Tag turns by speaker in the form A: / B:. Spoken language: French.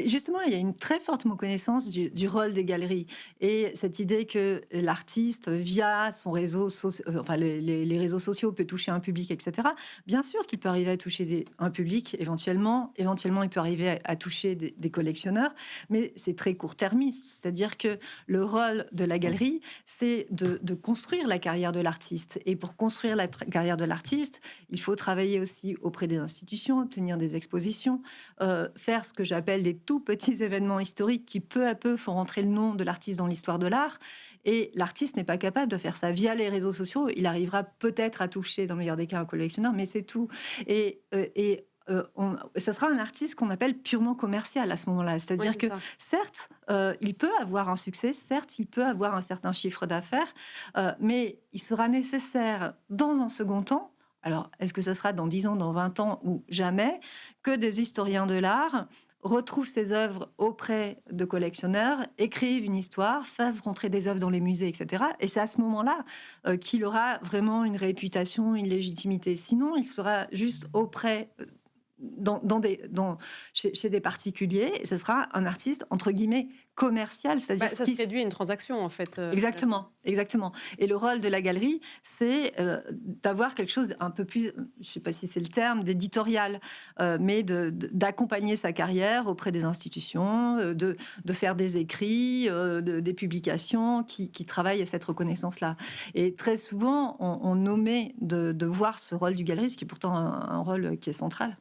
A: justement, il y a une très forte méconnaissance du rôle des galeries et cette idée que l'artiste, via son réseau enfin les réseaux sociaux, peut toucher un public, et cetera. Bien sûr qu'il peut arriver à toucher un public éventuellement il peut arriver à toucher des collectionneurs, mais c'est très court-termiste. C'est-à-dire que le rôle de la galerie, c'est de construire la carrière de l'artiste. Et pour construire la carrière de l'artiste, il faut travailler aussi auprès des institutions, obtenir des expositions, faire ce que j'appelle des tout petits événements historiques qui, peu à peu, font rentrer le nom de l'artiste dans l'histoire de l'art. Et l'artiste n'est pas capable de faire ça via les réseaux sociaux. Il arrivera peut-être à toucher, dans le meilleur des cas, un collectionneur, mais c'est tout. Ça sera un artiste qu'on appelle purement commercial à ce moment-là.
B: Oui,
A: C'est-à-dire
B: c'est
A: que,
B: ça.
A: certes, il peut avoir un succès, certes, il peut avoir un certain chiffre d'affaires, mais il sera nécessaire, dans un second temps, alors est-ce que ce sera dans 10 ans, dans 20 ans ou jamais, que des historiens de l'art retrouvent ces œuvres auprès de collectionneurs, écrivent une histoire, fassent rentrer des œuvres dans les musées, etc. Et c'est à ce moment-là qu'il aura vraiment une réputation, une légitimité. Sinon, il sera juste auprès chez des particuliers, et ce sera un artiste, entre guillemets, commercial. C'est-à-dire
B: Ça se réduit à une transaction, en fait, finalement.
A: Exactement, exactement. Et le rôle de la galerie, c'est d'avoir quelque chose un peu plus, je ne sais pas si c'est le terme, d'éditorial, mais d'accompagner sa carrière auprès des institutions, de faire des écrits, des publications qui travaillent à cette reconnaissance-là. Et très souvent, on omet de voir ce rôle du galeriste, qui est pourtant un rôle qui est central.